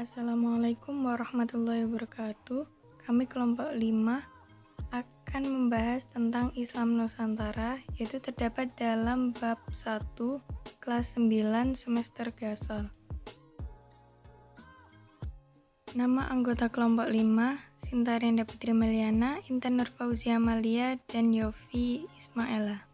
Assalamualaikum warahmatullahi wabarakatuh. Kami kelompok 5 akan membahas tentang Islam Nusantara, yaitu terdapat dalam bab 1 kelas 9 semester Gasol. Nama anggota kelompok 5, Sintarianda Putri Meliana, Intan Nur Fauzia Amalia, dan Yofi Ismaela.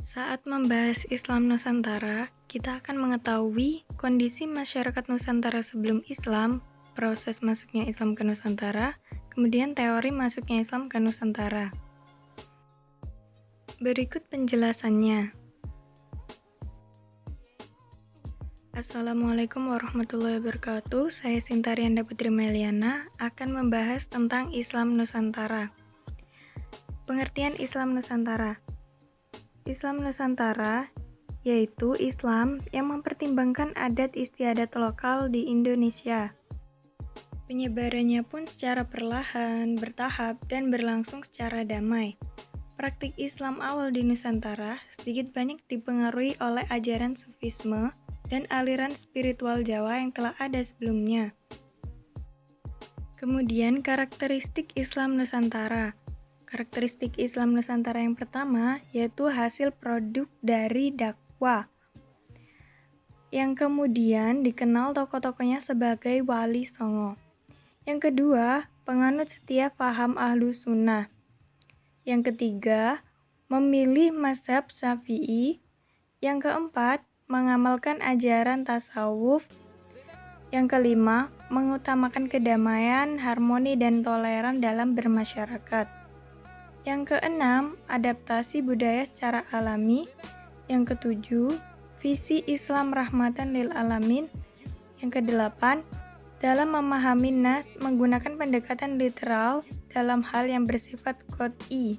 Saat membahas Islam Nusantara, kita akan mengetahui kondisi masyarakat Nusantara sebelum Islam, proses masuknya Islam ke Nusantara, kemudian teori masuknya Islam ke Nusantara. Berikut penjelasannya. Assalamualaikum warahmatullahi wabarakatuh. Saya Sintarianda Putri Meliana akan membahas tentang Islam Nusantara. Pengertian Islam Nusantara. Islam Nusantara yaitu Islam yang mempertimbangkan adat istiadat lokal di Indonesia. Penyebarannya pun secara perlahan, bertahap, dan berlangsung secara damai. Praktik Islam awal di Nusantara sedikit banyak dipengaruhi oleh ajaran Sufisme dan aliran spiritual Jawa yang telah ada sebelumnya. Kemudian karakteristik Islam Nusantara. Karakteristik Islam Nusantara yang pertama yaitu hasil produk dari dakwah, yang kemudian dikenal tokoh-tokohnya sebagai wali songo. Yang kedua, penganut setia paham ahlu sunnah. Yang ketiga, memilih mazhab Syafi'i. Yang keempat, mengamalkan ajaran tasawuf. Yang kelima, mengutamakan kedamaian, harmoni, dan toleran dalam bermasyarakat. Yang keenam, adaptasi budaya secara alami. Yang ketujuh, visi Islam rahmatan lil alamin. Yang kedelapan, dalam memahami nas menggunakan pendekatan literal dalam hal yang bersifat qot'i.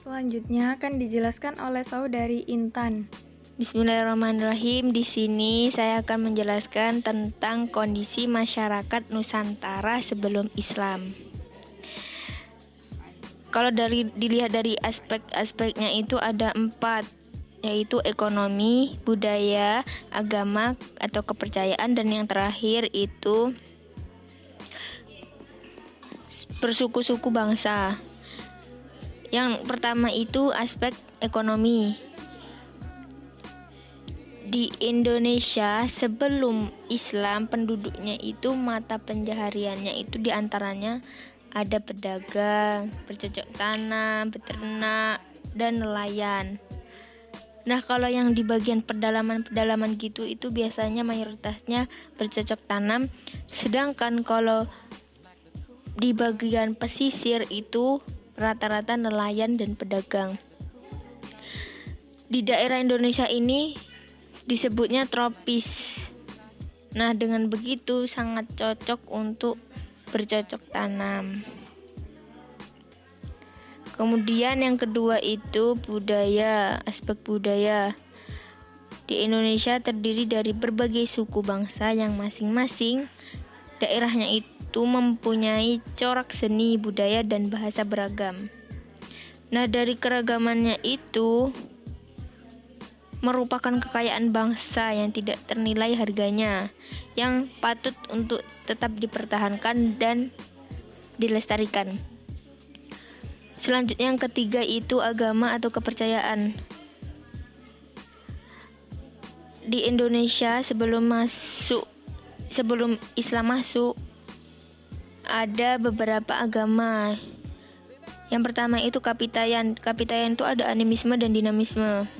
Selanjutnya akan dijelaskan oleh saudari Intan. Bismillahirrahmanirrahim. Di sini saya akan menjelaskan tentang kondisi masyarakat Nusantara sebelum Islam. Kalau dilihat dari aspek-aspeknya itu ada 4, yaitu ekonomi, budaya, agama atau kepercayaan, dan yang terakhir itu bersuku-suku bangsa. Yang pertama itu aspek ekonomi. Di Indonesia sebelum Islam, penduduknya itu mata pencahariannya itu diantaranya ada pedagang, bercocok tanam, peternak, dan nelayan. Nah, kalau yang di bagian pedalaman gitu itu biasanya mayoritasnya bercocok tanam, sedangkan kalau di bagian pesisir itu rata-rata nelayan dan pedagang. Di daerah Indonesia ini disebutnya tropis. Nah, dengan begitu sangat cocok untuk bercocok tanam. Kemudian yang kedua itu budaya, aspek budaya. Di Indonesia terdiri dari berbagai suku bangsa yang masing-masing daerahnya itu mempunyai corak seni, budaya, dan bahasa beragam. Nah, dari keragamannya itu merupakan kekayaan bangsa yang tidak ternilai harganya, yang patut untuk tetap dipertahankan dan dilestarikan. Selanjutnya yang ketiga itu agama atau kepercayaan. Di Indonesia sebelum Islam masuk ada beberapa agama. Yang pertama itu Kapitayan. Kapitayan itu ada animisme dan dinamisme.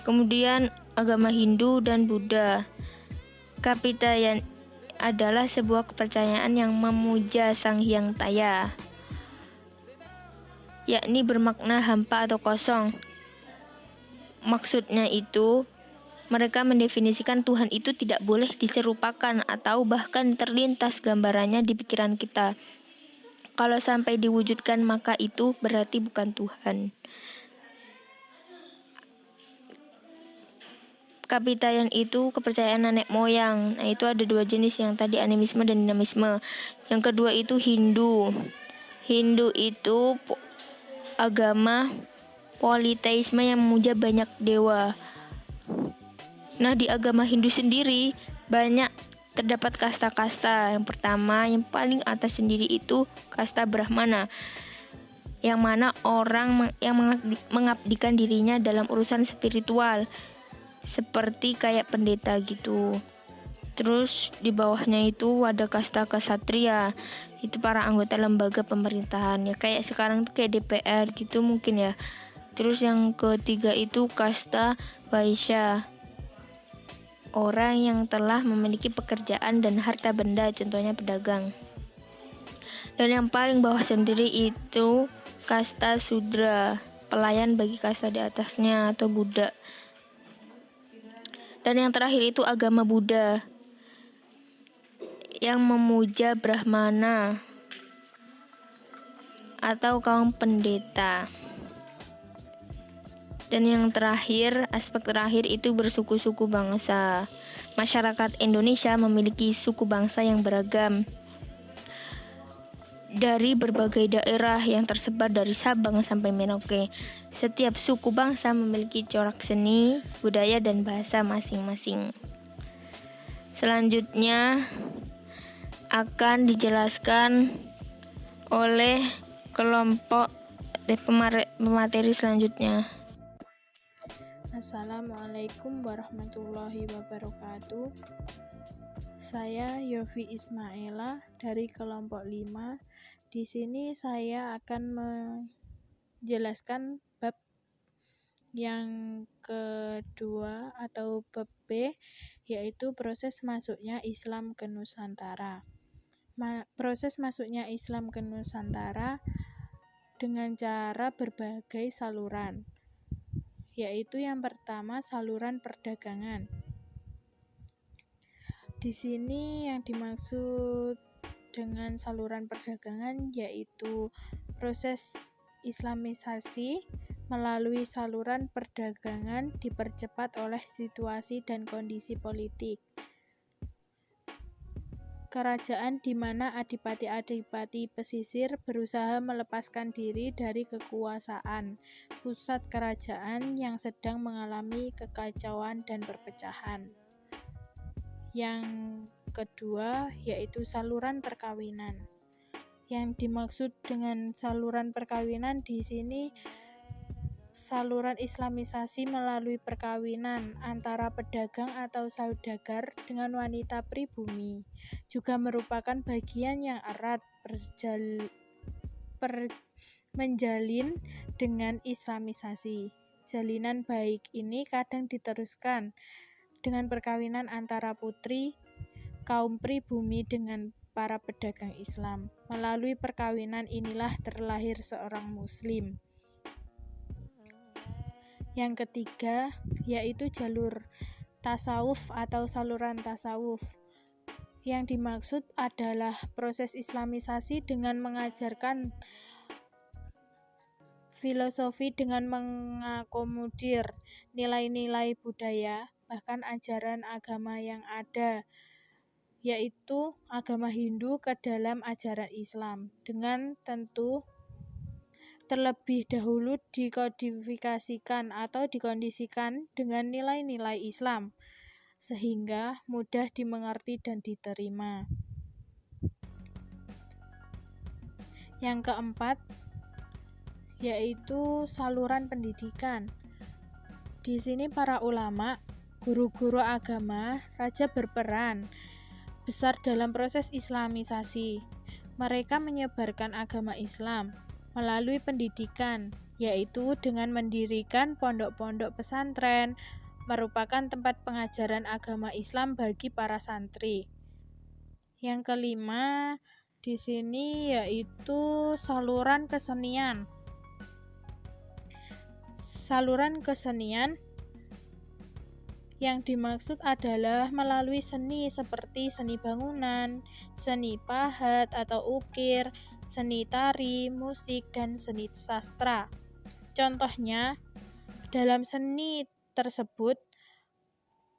Kemudian agama Hindu dan Buddha. Kapitayan adalah sebuah kepercayaan yang memuja Sang Hyang Taya, yakni bermakna hampa atau kosong. Maksudnya itu, mereka mendefinisikan Tuhan itu tidak boleh diserupakan atau bahkan terlintas gambarannya di pikiran kita. Kalau sampai diwujudkan maka itu berarti bukan Tuhan. Kapitayan itu kepercayaan nenek moyang. Nah, itu ada 2 jenis, yang tadi animisme dan dinamisme. Yang kedua itu Hindu. Hindu itu agama politeisme yang memuja banyak dewa. Nah, di agama Hindu sendiri banyak terdapat kasta-kasta. Yang pertama, yang paling atas sendiri itu kasta Brahmana, yang mana orang yang mengabdikan dirinya dalam urusan spiritual, seperti kayak pendeta gitu. Terus di bawahnya itu ada kasta Ksatria, itu para anggota lembaga pemerintahan, ya kayak sekarang tuh kayak DPR gitu mungkin ya. Terus yang ketiga itu kasta Vaisya, orang yang telah memiliki pekerjaan dan harta benda, contohnya pedagang. Dan yang paling bawah sendiri itu kasta Sudra, pelayan bagi kasta di atasnya atau budak. Dan yang terakhir itu agama Buddha, yang memuja Brahmana atau kaum pendeta. Dan yang terakhir, aspek terakhir itu bersuku-suku bangsa. Masyarakat Indonesia memiliki suku bangsa yang beragam dari berbagai daerah yang tersebar dari Sabang sampai Merauke. Setiap suku bangsa memiliki corak seni, budaya, dan bahasa masing-masing. Selanjutnya akan dijelaskan oleh kelompok pemateri selanjutnya. Assalamualaikum warahmatullahi wabarakatuh. Saya Yofi Ismaila dari kelompok 5. Di sini saya akan menjelaskan bab yang kedua atau bab B, yaitu proses masuknya Islam ke Nusantara. Proses masuknya Islam ke Nusantara dengan cara berbagai saluran, yaitu yang pertama saluran perdagangan. Di sini yang dimaksud dengan saluran perdagangan yaitu proses Islamisasi melalui saluran perdagangan dipercepat oleh situasi dan kondisi politik. Kerajaan di mana adipati-adipati pesisir berusaha melepaskan diri dari kekuasaan pusat kerajaan yang sedang mengalami kekacauan dan perpecahan. Yang kedua yaitu saluran perkawinan. Yang dimaksud dengan saluran perkawinan di sini saluran Islamisasi melalui perkawinan antara pedagang atau saudagar dengan wanita pribumi juga merupakan bagian yang erat menjalin dengan Islamisasi. Jalinan baik ini kadang diteruskan dengan perkawinan antara putri kaum pribumi dengan para pedagang Islam. Melalui perkawinan inilah terlahir seorang Muslim. Yang ketiga yaitu jalur tasawuf atau saluran tasawuf. Yang dimaksud adalah proses Islamisasi dengan mengajarkan filosofi dengan mengakomodir nilai-nilai budaya, bahkan ajaran agama yang ada, yaitu agama Hindu ke dalam ajaran Islam, dengan tentu terlebih dahulu dikodifikasikan atau dikondisikan dengan nilai-nilai Islam, sehingga mudah dimengerti dan diterima. Yang keempat, yaitu saluran pendidikan. Di sini para ulama, guru-guru agama, raja berperan besar dalam proses Islamisasi. Mereka menyebarkan agama Islam melalui pendidikan, yaitu dengan mendirikan pondok-pondok pesantren, merupakan tempat pengajaran agama Islam bagi para santri. Yang kelima, di sini yaitu saluran kesenian. Saluran kesenian yang dimaksud adalah melalui seni seperti seni bangunan, seni pahat atau ukir, seni tari, musik, dan seni sastra. Contohnya, dalam seni tersebut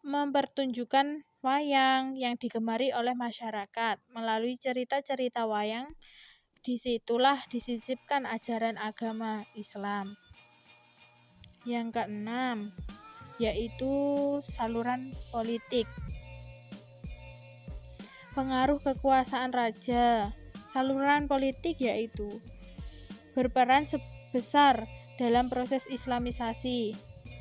mempertunjukkan wayang yang digemari oleh masyarakat. Melalui cerita-cerita wayang, disitulah disisipkan ajaran agama Islam. Yang keenam, yaitu saluran politik. Pengaruh kekuasaan raja. Saluran politik yaitu berperan sebesar dalam proses islamisasi.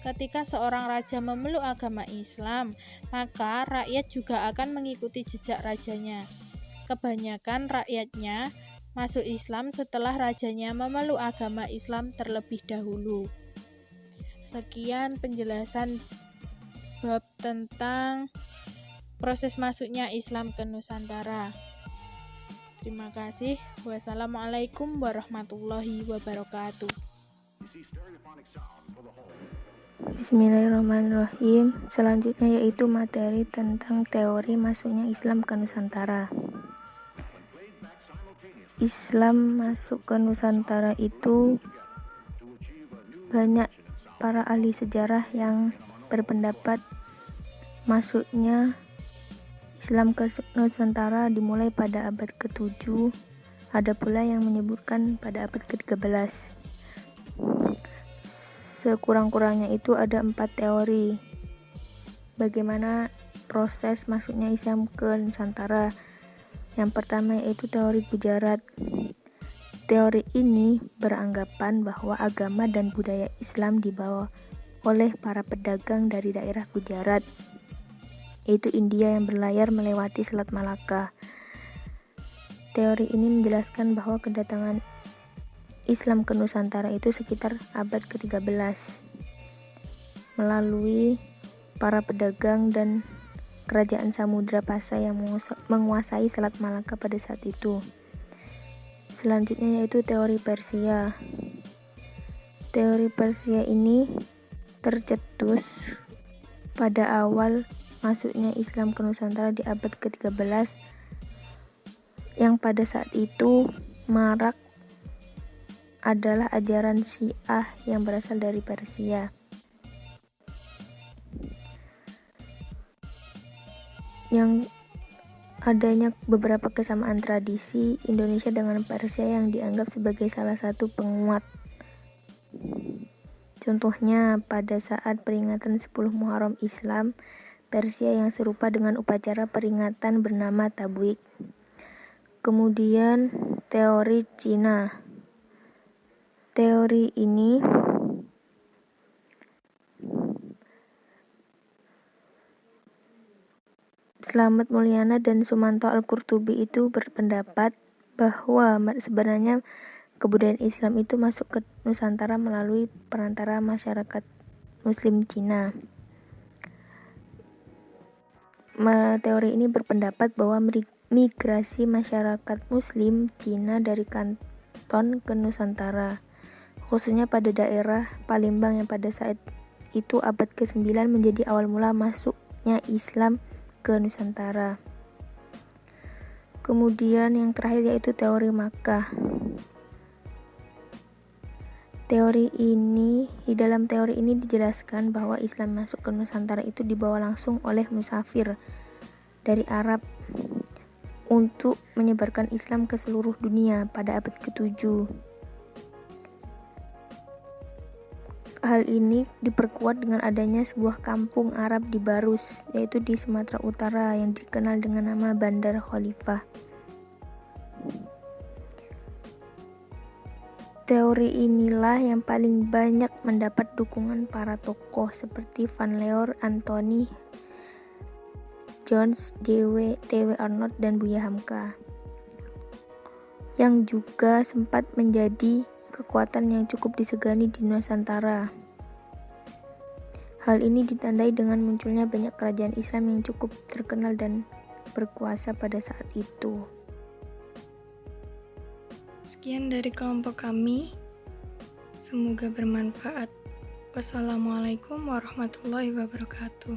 Ketika seorang raja memeluk agama Islam, maka rakyat juga akan mengikuti jejak rajanya. Kebanyakan rakyatnya masuk Islam setelah rajanya memeluk agama Islam terlebih dahulu. Sekian penjelasan bab tentang proses masuknya Islam ke Nusantara. Terima kasih. Wassalamualaikum warahmatullahi wabarakatuh. Bismillahirrahmanirrahim. Selanjutnya yaitu materi tentang teori masuknya Islam ke Nusantara. Islam masuk ke Nusantara itu banyak para ahli sejarah yang berpendapat masuknya Islam ke Nusantara dimulai pada abad ke-7, ada pula yang menyebutkan pada abad ke-13. Sekurang-kurangnya itu ada 4 teori bagaimana proses masuknya Islam ke Nusantara. Yang pertama yaitu teori Gujarat. Teori ini beranggapan bahwa agama dan budaya Islam dibawa oleh para pedagang dari daerah Gujarat, yaitu India yang berlayar melewati Selat Malaka. Teori ini menjelaskan bahwa kedatangan Islam ke Nusantara itu sekitar abad ke-13 melalui para pedagang dan kerajaan Samudra Pasai yang menguasai Selat Malaka pada saat itu. Selanjutnya yaitu teori Persia. Teori Persia ini tercetus pada awal masuknya Islam ke Nusantara di abad ke-13 yang pada saat itu marak adalah ajaran Syiah yang berasal dari Persia. Yang adanya beberapa kesamaan tradisi Indonesia dengan Persia yang dianggap sebagai salah satu penguat. Contohnya pada saat peringatan 10 Muharram Islam, Persia yang serupa dengan upacara peringatan bernama Tabwik. Kemudian teori Cina. Teori ini Slamet Mulyana dan Sumanto Al-Qurtubi itu berpendapat bahwa sebenarnya kebudayaan Islam itu masuk ke Nusantara melalui perantara masyarakat Muslim Cina. Teori ini berpendapat bahwa migrasi masyarakat Muslim Cina dari Kanton ke Nusantara, khususnya pada daerah Palembang yang pada saat itu abad ke-9 menjadi awal mula masuknya Islam ke Nusantara. Kemudian yang terakhir yaitu teori Makkah. Di dalam teori ini dijelaskan bahwa Islam masuk ke Nusantara itu dibawa langsung oleh musafir dari Arab untuk menyebarkan Islam ke seluruh dunia pada abad ke-7. Hal ini diperkuat dengan adanya sebuah kampung Arab di Barus, yaitu di Sumatera Utara yang dikenal dengan nama Bandar Khalifah. Teori inilah yang paling banyak mendapat dukungan para tokoh seperti Van Leeuwen, Anthony Jones, T.W. Arnold, dan Buya Hamka, yang juga sempat menjadi kekuatan yang cukup disegani di Nusantara. Hal ini ditandai dengan munculnya banyak kerajaan Islam yang cukup terkenal dan berkuasa pada saat itu. Sekian dari kelompok kami. Semoga bermanfaat. Wassalamualaikum warahmatullahi wabarakatuh.